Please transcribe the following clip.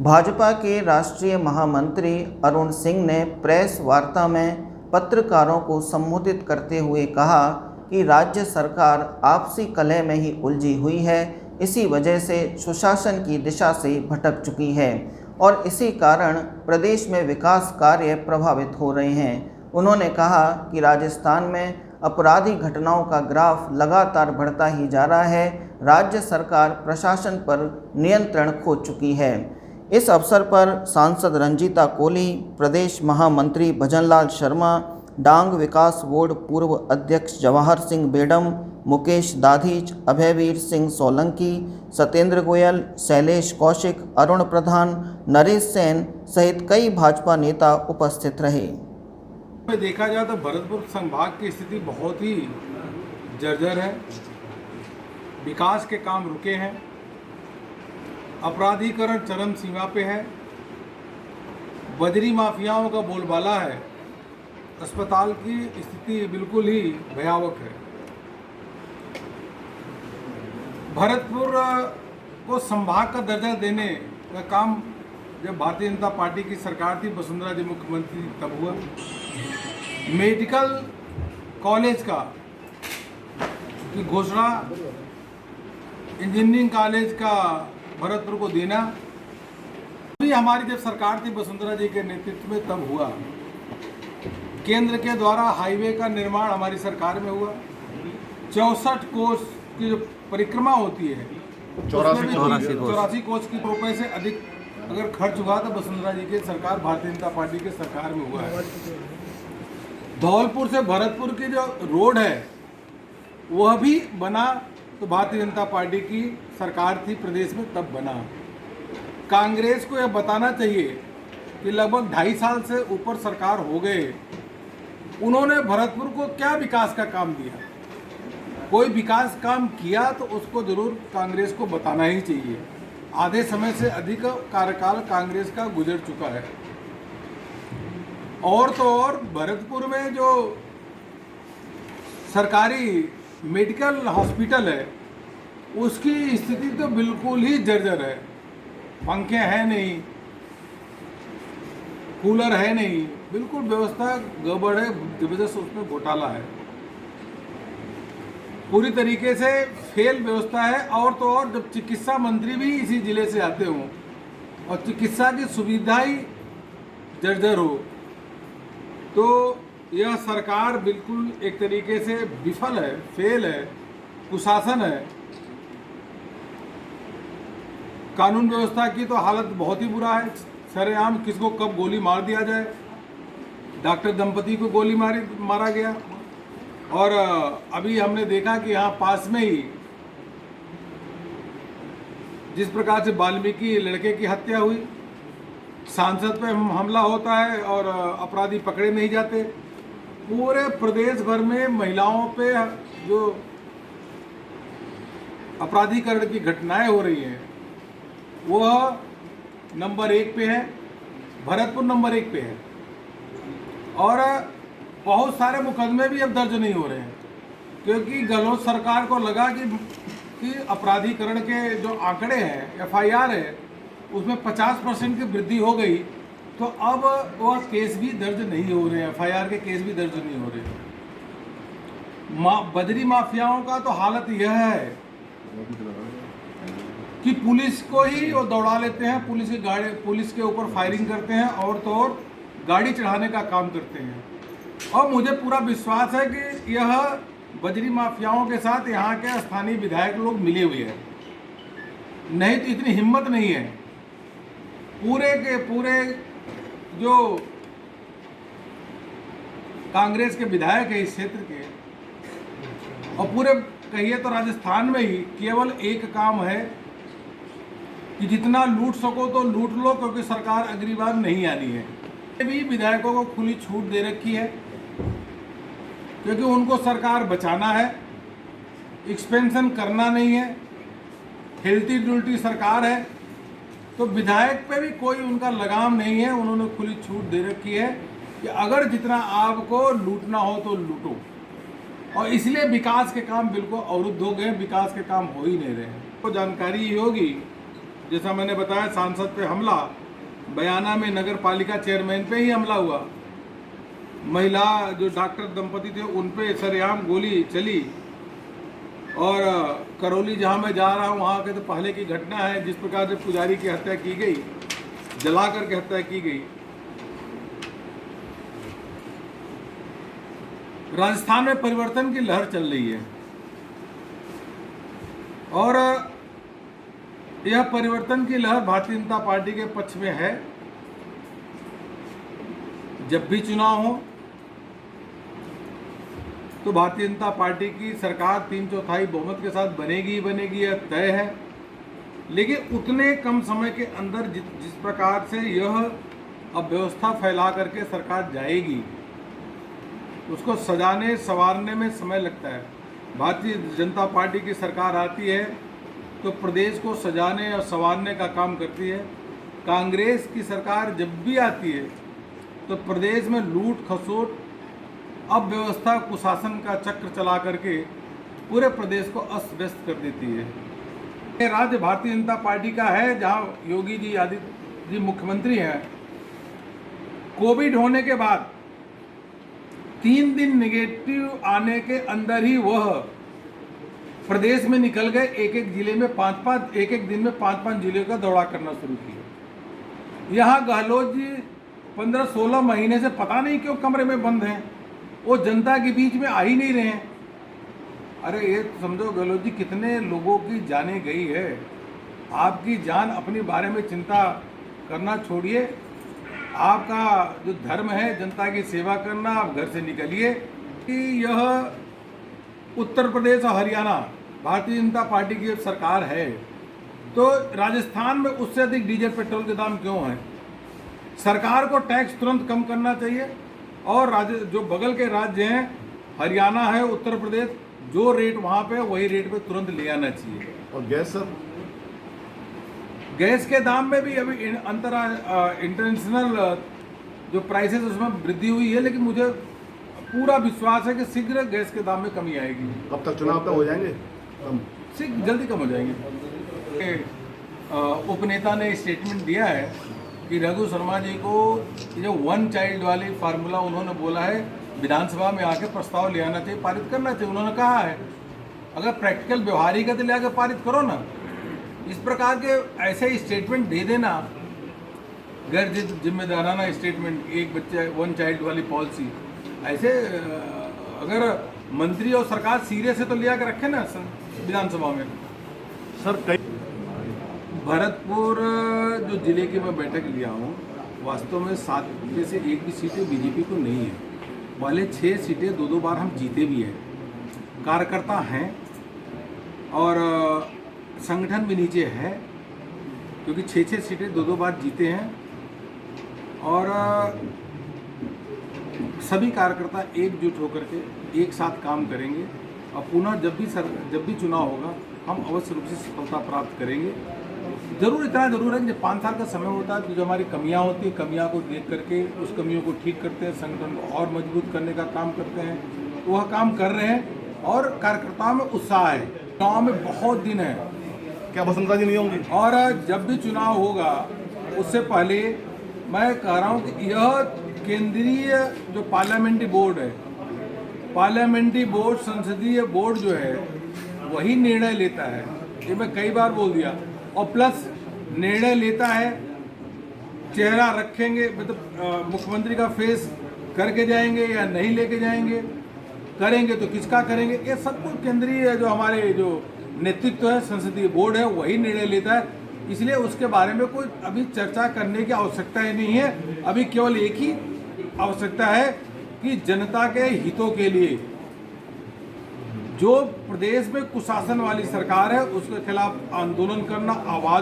भाजपा के राष्ट्रीय महामंत्री अरुण सिंह ने प्रेस वार्ता में पत्रकारों को संबोधित करते हुए कहा कि राज्य सरकार आपसी कलह में ही उलझी हुई है। इसी वजह से सुशासन की दिशा से भटक चुकी है और इसी कारण प्रदेश में विकास कार्य प्रभावित हो रहे हैं। उन्होंने कहा कि राजस्थान में आपराधिक घटनाओं का ग्राफ लगातार बढ़ता ही जा रहा है। राज्य सरकार प्रशासन पर नियंत्रण खो चुकी है। इस अवसर पर सांसद रंजीता कोली, प्रदेश महामंत्री भजनलाल शर्मा, डांग विकास बोर्ड पूर्व अध्यक्ष जवाहर सिंह बेडम, मुकेश दाधीच, अभयवीर सिंह सोलंकी, सत्येंद्र गोयल, शैलेश कौशिक, अरुण प्रधान, नरेश सेन सहित कई भाजपा नेता उपस्थित रहे। में देखा जाए तो भरतपुर संभाग की स्थिति बहुत ही जर्जर है। विकास के काम रुके हैं, अपराधीकरण चरम सीमा पे है, बजरी माफियाओं का बोलबाला है, अस्पताल की स्थिति बिल्कुल ही भयावह है। भरतपुर को संभाग का दर्जा देने का काम जब भारतीय जनता पार्टी की सरकार थी, वसुंधरा जी मुख्यमंत्री तब हुआ। मेडिकल कॉलेज का की घोषणा, इंजीनियरिंग कॉलेज का भरतपुर को देना भी हमारी जब सरकार थी वसुंधरा जी के नेतृत्व में तब हुआ। केंद्र के द्वारा हाईवे का निर्माण हमारी सरकार में हुआ। 64 कोस की जो परिक्रमा होती है, 84 कोस की रुपए से अधिक अगर खर्च हुआ तो वसुंधरा जी की सरकार, भारतीय जनता पार्टी के सरकार में हुआ है। धौलपुर से भरतपुर की जो रोड है वह भी बना तो भारतीय जनता पार्टी की सरकार थी प्रदेश में तब बना। कांग्रेस को यह बताना चाहिए कि लगभग 2.5 साल से ऊपर सरकार हो गए, उन्होंने भरतपुर को क्या विकास का काम दिया। कोई विकास काम किया तो उसको जरूर कांग्रेस को बताना ही चाहिए। आधे समय से अधिक कार्यकाल कांग्रेस का गुजर चुका है। और तो और भरतपुर में जो सरकारी मेडिकल हॉस्पिटल है उसकी स्थिति तो बिल्कुल ही जर्जर है। पंखे हैं नहीं, कूलर है नहीं, बिल्कुल व्यवस्था गड़बड़ है, जबरदस्त उसमें घोटाला है, पूरी तरीके से फेल व्यवस्था है। और तो और जब चिकित्सा मंत्री भी इसी जिले से आते हों और चिकित्सा की सुविधा ही जर्जर हो तो यह सरकार बिल्कुल एक तरीके से विफल है, फेल है, कुशासन है। कानून व्यवस्था की तो हालत बहुत ही बुरा है। सरेआम किसको कब गोली मार दिया जाए। डॉक्टर दंपति को गोली मारा गया। और अभी हमने देखा कि यहाँ पास में ही जिस प्रकार से वाल्मीकि लड़के की हत्या हुई, सांसद पे हमला होता है और अपराधी पकड़े नहीं जाते। पूरे प्रदेश भर में महिलाओं पे जो अपराधीकरण की घटनाएं हो रही हैं वह नंबर 1 पे है, भरतपुर नंबर 1 पे है। और बहुत सारे मुकदमे भी अब दर्ज नहीं हो रहे हैं क्योंकि गहलोत सरकार को लगा कि अपराधीकरण के जो आंकड़े हैं, FIR है, उसमें 50% की वृद्धि हो गई तो अब वह केस भी दर्ज नहीं हो रहे हैं, FIR के केस भी दर्ज नहीं हो रहे। बजरी माफियाओं का तो हालत यह है कि पुलिस को ही वो दौड़ा लेते हैं, पुलिस के ऊपर फायरिंग करते हैं और तो और गाड़ी चढ़ाने का काम करते हैं। और मुझे पूरा विश्वास है कि यह बजरी माफियाओं के साथ यहाँ के स्थानीय विधायक लोग मिले हुए हैं, नहीं तो इतनी हिम्मत नहीं है। पूरे के पूरे जो कांग्रेस के विधायक है इस क्षेत्र के, और पूरे कहिए तो राजस्थान में ही केवल एक काम है कि जितना लूट सको तो लूट लो क्योंकि सरकार अगली बार नहीं आनी है। ये भी विधायकों को खुली छूट दे रखी है क्योंकि उनको सरकार बचाना है, एक्सपेंशन करना नहीं है, हिलती डुलती सरकार है तो विधायक पे भी कोई उनका लगाम नहीं है। उन्होंने खुली छूट दे रखी है कि अगर जितना आपको लूटना हो तो लूटो, और इसलिए विकास के काम बिल्कुल अवरुद्ध हो गए, विकास के काम हो ही नहीं रहे हैं। तो जानकारी ये होगी जैसा मैंने बताया सांसद पे हमला, बयाना में नगर पालिका चेयरमैन पे ही हमला हुआ, महिला जो डॉक्टर दंपति थे उन पे सरेआम गोली चली, और करौली जहां मैं जा रहा हूं वहां के तो पहले की घटना है जिस प्रकार से पुजारी की हत्या की गई, जला करके हत्या की गई। राजस्थान में परिवर्तन की लहर चल रही है और यह परिवर्तन की लहर भारतीय जनता पार्टी के पक्ष में है। जब भी चुनाव हो तो भारतीय जनता पार्टी की सरकार 3/4 बहुमत के साथ बनेगी ही बनेगी, यह तय है। लेकिन उतने कम समय के अंदर जिस प्रकार से यह अव्यवस्था फैला करके सरकार जाएगी, उसको सजाने संवारने में समय लगता है। भारतीय जनता पार्टी की सरकार आती है तो प्रदेश को सजाने और संवारने का काम करती है। कांग्रेस की सरकार जब भी आती है तो प्रदेश में लूट खसोट, अव्यवस्था, कुशासन का चक्र चला करके पूरे प्रदेश को अस्त व्यस्त कर देती है। ये राज्य भारतीय जनता पार्टी का है जहां योगी जी आदित्य जी मुख्यमंत्री हैं। कोविड होने के बाद 3 दिन नेगेटिव आने के अंदर ही वह प्रदेश में निकल गए, एक जिले में 5-5, एक दिन में 5-5 जिले का दौरा करना शुरू किया। यहाँ गहलोत जी 15-16 महीने से पता नहीं क्यों कमरे में बंद हैं, वो जनता के बीच में आ ही नहीं रहे हैं। अरे ये समझो गहलोत जी कितने लोगों की जानें गई है। आपकी जान अपने बारे में चिंता करना छोड़िए, आपका जो धर्म है जनता की सेवा करना, आप घर से निकलिए। कि यह उत्तर प्रदेश और हरियाणा भारतीय जनता पार्टी की सरकार है तो राजस्थान में उससे अधिक डीजल पेट्रोल के दाम क्यों हैं? सरकार को टैक्स तुरंत कम करना चाहिए और जो बगल के राज्य हैं, हरियाणा है, उत्तर प्रदेश, जो रेट वहाँ पे वही रेट पे तुरंत ले आना चाहिए। और गैस सर, गैस के दाम में भी अभी इंटरनेशनल जो प्राइसेस उसमें वृद्धि हुई है, लेकिन मुझे पूरा विश्वास है कि शीघ्र गैस के दाम में कमी आएगी। कब तक चुनाव तक हो जाएंगे? जल्दी कम हो जाएंगे। उपनेता ने स्टेटमेंट दिया है कि रघु शर्मा जी को जो 1 चाइल्ड वाली फार्मूला उन्होंने बोला है विधानसभा में आके प्रस्ताव ले आना चाहिए, पारित करना चाहिए। उन्होंने कहा है अगर प्रैक्टिकल व्यवहारिक है तो ले आकर पारित करो ना। इस प्रकार के ऐसे स्टेटमेंट दे देना, गैर जिम्मेदाराना स्टेटमेंट, एक बच्चे 1 चाइल्ड वाली पॉलिसी, ऐसे अगर मंत्री और सरकार सीरियस है तो ले आकर रखे ना विधानसभा में। सर कई भरतपुर जो जिले की मैं बैठक लिया हूँ, वास्तव में 7 में से 1 भी सीटें बीजेपी को नहीं है। वाले 6 सीटें 2-2 बार हम जीते भी हैं, कार्यकर्ता हैं और संगठन भी नीचे है, क्योंकि 6-6 सीटें 2-2 बार जीते हैं और सभी कार्यकर्ता एकजुट होकर के एक साथ काम करेंगे और पुनः जब भी चुनाव होगा हम अवश्य रूप से सफलता प्राप्त करेंगे। जरूर इतना जरूर है कि जब 5 साल का समय होता है तो जो हमारी कमियां होती है, कमियां को देख करके उस कमियों को ठीक करते हैं, संगठन को और मजबूत करने का काम करते हैं। तो वह काम कर रहे हैं और कार्यकर्ताओं में उत्साह है। चुनाव में बहुत दिन है, क्या वसुंधरा जी नहीं होंगी? और जब भी चुनाव होगा उससे पहले मैं कह रहा हूँ कि यह केंद्रीय जो पार्लियामेंट्री बोर्ड है, पार्लियामेंट्री बोर्ड, संसदीय बोर्ड जो है वही निर्णय लेता है। ये मैं कई बार बोल दिया। और प्लस निर्णय लेता है, चेहरा रखेंगे, मतलब मुख्यमंत्री का फेस करके जाएंगे या नहीं लेके जाएंगे, करेंगे तो किसका करेंगे, ये सब कुछ केंद्रीय जो हमारे जो नेतृत्व है, संसदीय बोर्ड है, वही निर्णय लेता है। इसलिए उसके बारे में कोई अभी चर्चा करने की आवश्यकता ही नहीं है। अभी केवल एक ही आवश्यकता है कि जनता के हितों के लिए जो प्रदेश में कुशासन वाली सरकार है उसके खिलाफ आंदोलन करना, आवाज